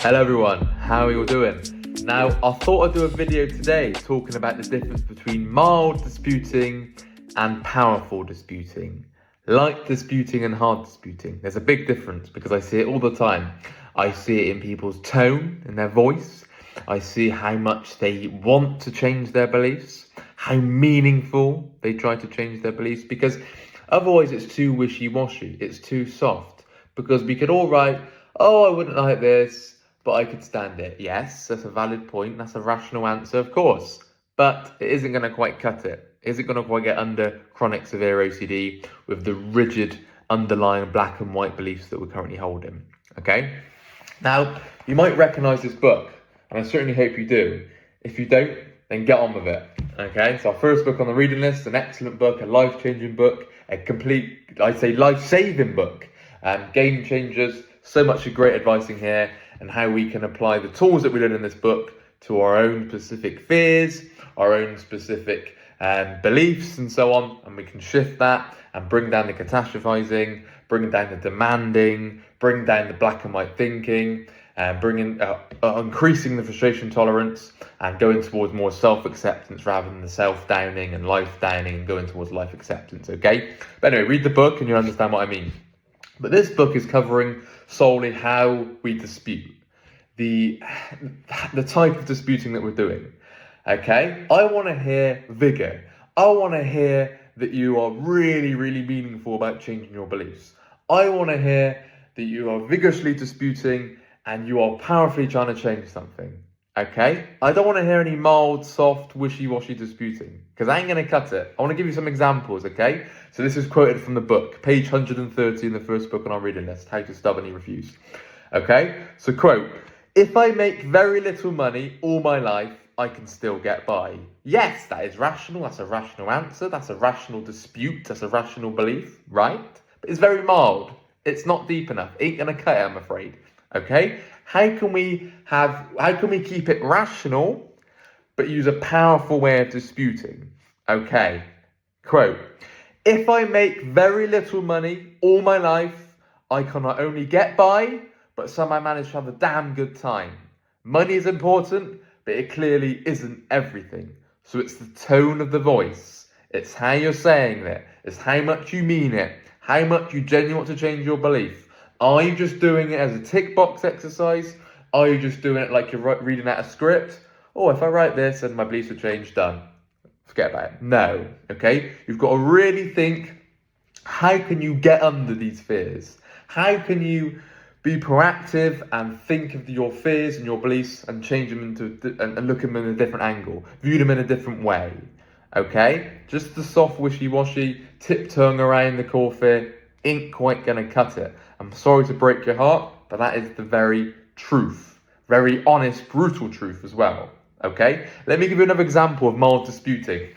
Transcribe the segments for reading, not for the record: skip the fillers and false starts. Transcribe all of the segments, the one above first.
Hello everyone, how are you all doing? Now, I thought I'd do a video today talking about the difference between mild disputing and powerful disputing. Light disputing and hard disputing. There's a big difference because I see it all the time. I see it in people's tone, in their voice. I see how much they want to change their beliefs, how meaningful they try to change their beliefs, because otherwise it's too wishy-washy, it's too soft. Because we could all write, oh, I wouldn't like this, but I could stand it. Yes, that's a valid point. That's a rational answer, of course. But it isn't going to quite cut it. Is it going to quite get under chronic severe OCD with the rigid underlying black and white beliefs that we're currently holding? Okay? Now, you might recognise this book, and I certainly hope you do. If you don't, then get on with it. Okay? So our first book on the reading list, an excellent book, a life-changing book, a complete, I'd say, life-saving book. Game changers, so much great advice in here, and how we can apply the tools that we learn in this book to our own specific fears, our own specific beliefs and so on, and we can shift that and bring down the catastrophizing, bring down the demanding, bring down the black and white thinking, and increasing the frustration tolerance and going towards more self-acceptance rather than the self-downing and life-downing and going towards life acceptance, okay? But anyway, read the book and you'll understand what I mean. But this book is covering solely how we dispute, the type of disputing that we're doing. Okay? I want to hear vigor. I want to hear that you are really, really meaningful about changing your beliefs. I want to hear that you are vigorously disputing and you are powerfully trying to change something. Okay? I don't want to hear any mild, soft, wishy-washy disputing because I ain't going to cut it. I want to give you some examples, okay? So this is quoted from the book, page 130 in the first book on our reading list, How to Stubbornly Refuse. Okay? So quote, if I make very little money all my life, I can still get by. Yes, that is rational. That's a rational answer. That's a rational dispute. That's a rational belief, right? But it's very mild. It's not deep enough. Ain't going to cut it, I'm afraid. Okay? How can we keep it rational, but use a powerful way of disputing? Okay, quote, if I make very little money all my life, I can not only get by, but somehow manage to have a damn good time. Money is important, but it clearly isn't everything. So it's the tone of the voice. It's how you're saying it. It's how much you mean it. How much you genuinely want to change your belief. Are you just doing it as a tick box exercise? Are you just doing it like you're reading out a script? Oh, if I write this and my beliefs will change, done. Forget about it. No, okay? You've got to really think, how can you get under these fears? How can you be proactive and think of your fears and your beliefs and change them and look at them in a different angle, view them in a different way, okay? Just the soft wishy-washy, tiptoeing around the core fear ain't quite going to cut it. I'm sorry to break your heart, but that is the very truth. Very honest, brutal truth as well, okay? Let me give you another example of mild disputing.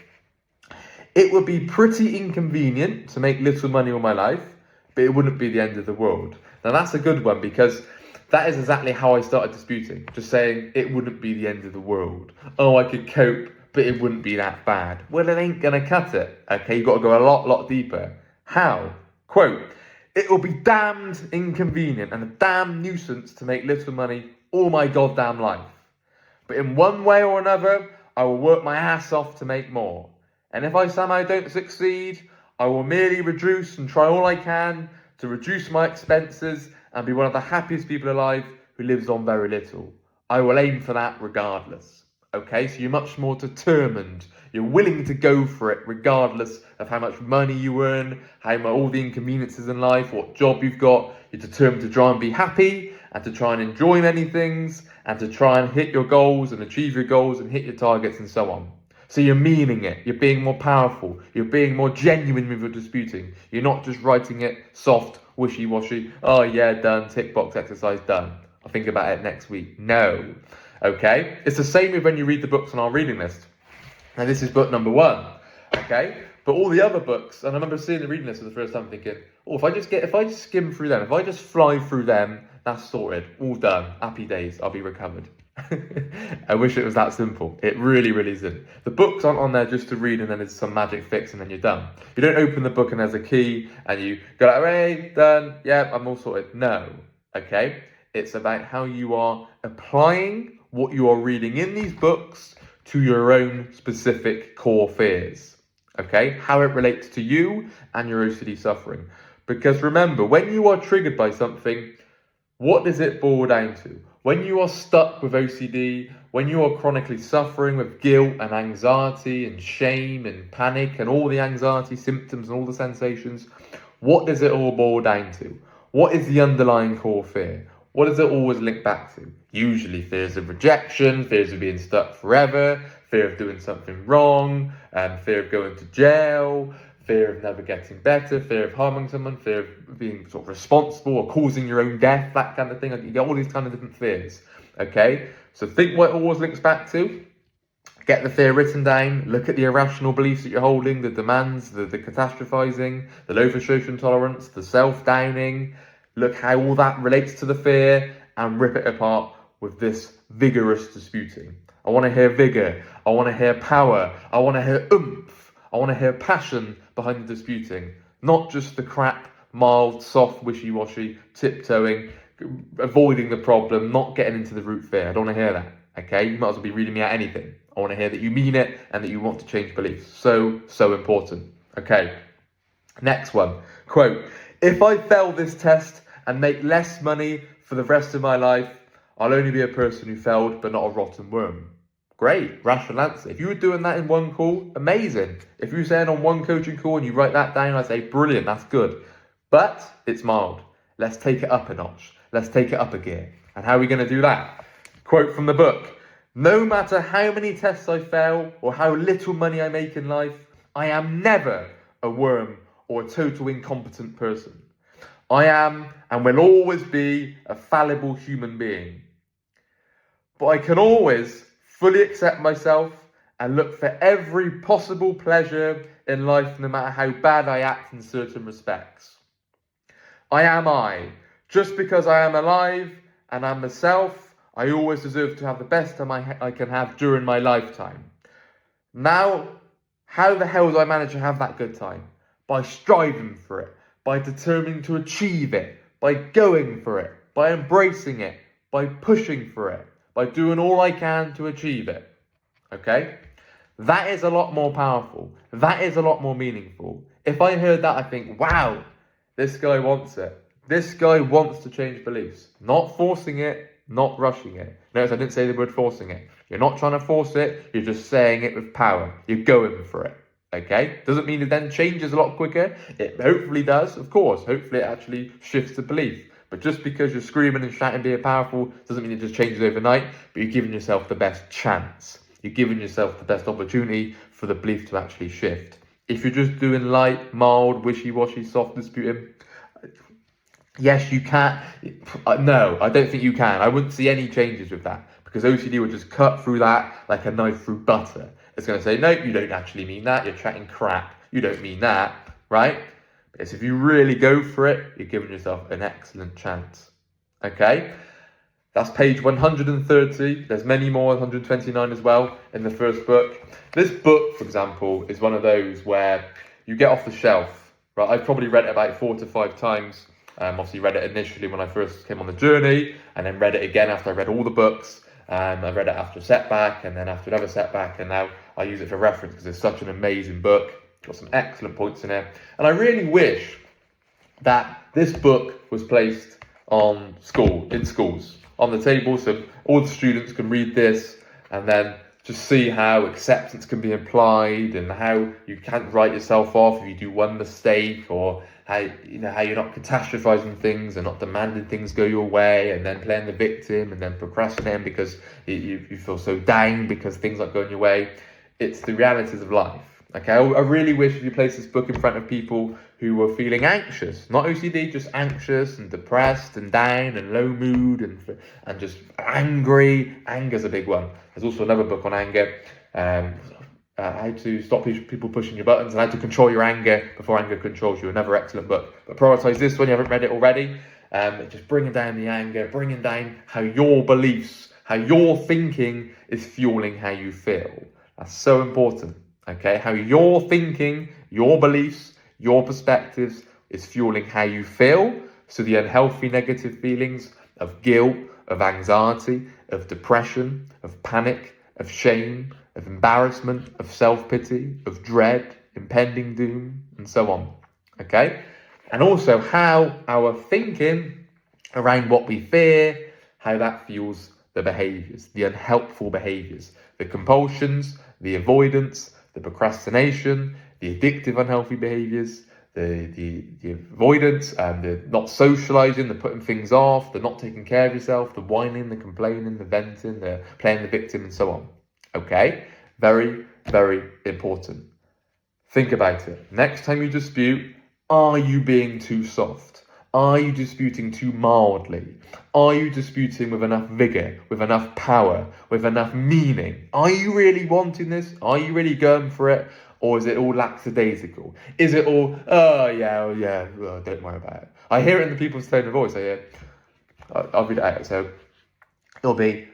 It would be pretty inconvenient to make little money all my life, but it wouldn't be the end of the world. Now that's a good one because that is exactly how I started disputing. Just saying it wouldn't be the end of the world. Oh, I could cope, but it wouldn't be that bad. Well, it ain't gonna cut it. Okay, you've got to go a lot deeper. How? Quote, it will be damned inconvenient and a damn nuisance to make little money all my goddamn life. But in one way or another, I will work my ass off to make more. And if I somehow don't succeed, I will merely reduce and try all I can to reduce my expenses and be one of the happiest people alive who lives on very little. I will aim for that regardless. Okay, so you're much more determined. You're willing to go for it regardless of how much money you earn, all the inconveniences in life, what job you've got. You're determined to try and be happy and to try and enjoy many things and to try and hit your goals and achieve your goals and hit your targets and so on. So you're meaning it. You're being more powerful. You're being more genuine with your disputing. You're not just writing it soft, wishy-washy. Oh yeah, done. Tick box exercise done. I'll think about it next week. No. Okay? It's the same with when you read the books on our reading list. And this is book number 1. Okay? But all the other books, and I remember seeing the reading list for the first time thinking, oh, if I just skim through them, if I just fly through them, that's sorted. All done. Happy days. I'll be recovered. I wish it was that simple. It really, really isn't. The books aren't on there just to read and then it's some magic fix and then you're done. You don't open the book and there's a key and you go like, hey, done, yeah, I'm all sorted. No, okay? It's about how you are applying what you are reading in these books to your own specific core fears. Okay, how it relates to you and your OCD suffering. Because remember, when you are triggered by something, what does it boil down to? When you are stuck with OCD, when you are chronically suffering with guilt and anxiety and shame and panic and all the anxiety symptoms and all the sensations, what does it all boil down to? What is the underlying core fear? What does it always link back to? Usually fears of rejection, fears of being stuck forever, fear of doing something wrong, fear of going to jail, fear of never getting better, fear of harming someone, fear of being sort of responsible or causing your own death, that kind of thing. Like, you get all these kind of different fears, okay? So think what it always links back to. Get the fear written down, look at the irrational beliefs that you're holding, the demands, the catastrophizing, the low frustration tolerance, the self-downing. Look how all that relates to the fear and rip it apart with this vigorous disputing. I want to hear vigor. I want to hear power. I want to hear oomph. I want to hear passion behind the disputing. Not just the crap, mild, soft, wishy-washy, tiptoeing, avoiding the problem, not getting into the root fear. I don't want to hear that. Okay? You might as well be reading me out anything. I want to hear that you mean it and that you want to change beliefs. So important. Okay. Next one. Quote, if I fail this test and make less money for the rest of my life, I'll only be a person who failed but not a rotten worm. Great, rational answer. If you were doing that in one call, amazing. If you were saying on one coaching call and you write that down, I'd say brilliant, that's good. But it's mild. Let's take it up a notch. Let's take it up a gear. And how are we going to do that? Quote from the book. No matter how many tests I fail or how little money I make in life, I am never a worm or a total incompetent person. I am and will always be a fallible human being. But I can always fully accept myself and look for every possible pleasure in life, no matter how bad I act in certain respects. I am I. Just because I am alive and am myself, I always deserve to have the best time I can have during my lifetime. Now, how the hell do I manage to have that good time? By striving for it, by determining to achieve it, by going for it, by embracing it, by pushing for it, by doing all I can to achieve it. Okay? That is a lot more powerful. That is a lot more meaningful. If I heard that, I think, wow, this guy wants it. This guy wants to change beliefs. Not forcing it, not rushing it. Notice I didn't say the word forcing it. You're not trying to force it, you're just saying it with power. You're going for it. Okay? Doesn't mean it then changes a lot quicker. It hopefully does, of course. Hopefully it actually shifts the belief. But just because you're screaming and shouting being powerful doesn't mean it just changes overnight, but you're giving yourself the best chance. You're giving yourself the best opportunity for the belief to actually shift. If you're just doing light, mild, wishy-washy, soft disputing, yes, you can. No, I don't think you can. I wouldn't see any changes with that because OCD would just cut through that like a knife through butter. It's going to say, no, you don't actually mean that. You're chatting crap. You don't mean that, right? Because if you really go for it, you're giving yourself an excellent chance. Okay? That's page 130. There's many more, 129 as well, in the first book. This book, for example, is one of those where you get off the shelf, right? I've probably read it about 4 to 5 times. Obviously read it initially when I first came on the journey, and then read it again after I read all the books. I read it after a setback, and then after another setback, and now I use it for reference because it's such an amazing book. Got some excellent points in there. And I really wish that this book was placed in schools, on the table, so all the students can read this and then just see how acceptance can be applied and how you can't write yourself off if you do one mistake, or how you're not catastrophizing things and not demanding things go your way and then playing the victim and then procrastinating because you feel so down because things aren't going your way. It's the realities of life. Okay, I really wish if you placed this book in front of people who were feeling anxious, not OCD, just anxious and depressed and down and low mood and just angry. Anger's a big one. There's also another book on anger, how to stop people pushing your buttons and how to control your anger before anger controls you. Another excellent book. But prioritize this one. You haven't read it already. Just bringing down the anger, bringing down how your beliefs, how your thinking is fueling how you feel. That's so important. Okay, how your thinking, your beliefs, your perspectives is fueling how you feel. So the unhealthy negative feelings of guilt, of anxiety, of depression, of panic, of shame, of embarrassment, of self-pity, of dread, impending doom, and so on. Okay? And also how our thinking around what we fear, how that fuels the behaviors, the unhelpful behaviors, the compulsions, the avoidance, the procrastination, the addictive unhealthy behaviors, the avoidance, the not socializing, the putting things off, the not taking care of yourself, the whining, the complaining, the venting, the playing the victim, and so on. Okay? Very, very important. Think about it. Next time you dispute, are you being too soft? Are you disputing too mildly? Are you disputing with enough vigor, with enough power, with enough meaning? Are you really wanting this? Are you really going for it? Or is it all lackadaisical? Is it all, don't worry about it? I hear it in the people's tone of voice. I'll read it out. So it'll be,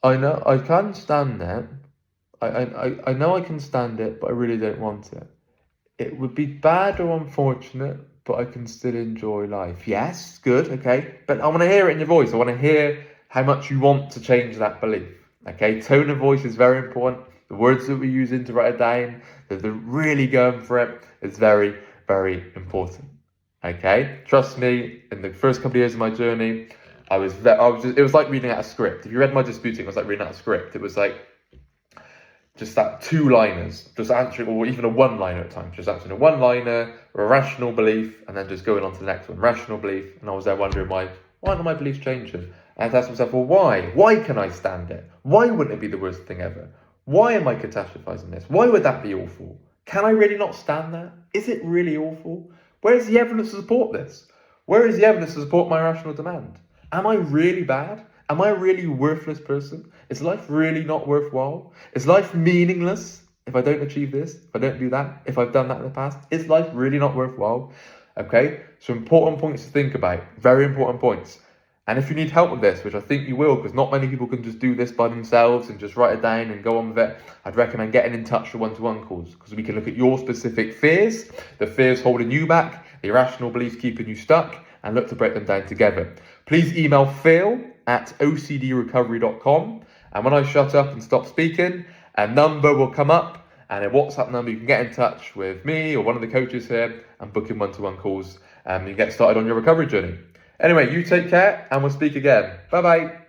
I know I can stand that. I know I can stand it, but I really don't want it. It would be bad or unfortunate, but I can still enjoy life. Yes, good, okay. But I want to hear it in your voice. I want to hear how much you want to change that belief. Okay, tone of voice is very important. The words that we're using to write it down, that they're really going for it, is very, very important. Okay, trust me. In the first couple of years of my journey, it was like reading out a script. If you read my disputing, it was like reading out a script. It was like just that two-liners, just answering, or even a one-liner at times, just answering a one-liner, or a rational belief, and then just going on to the next one, rational belief. And I was there wondering why aren't my beliefs changing? And I had to ask myself, well, why? Why can I stand it? Why wouldn't it be the worst thing ever? Why am I catastrophizing this? Why would that be awful? Can I really not stand that? Is it really awful? Where is the evidence to support this? Where is the evidence to support my rational demand? Am I really bad? Am I a really worthless person? Is life really not worthwhile? Is life meaningless if I don't achieve this, if I don't do that, if I've done that in the past? Is life really not worthwhile? Okay, so important points to think about, very important points. And if you need help with this, which I think you will, because not many people can just do this by themselves and just write it down and go on with it, I'd recommend getting in touch for one-to-one calls, because we can look at your specific fears, the fears holding you back, the irrational beliefs keeping you stuck, and look to break them down together. Please email phil@ocdrecovery.com, and when I shut up and stop speaking, a number will come up, and a WhatsApp number, you can get in touch with me or one of the coaches here and book in one-to-one calls, and you get started on your recovery journey. Anyway, you take care, and we'll speak again. Bye-bye.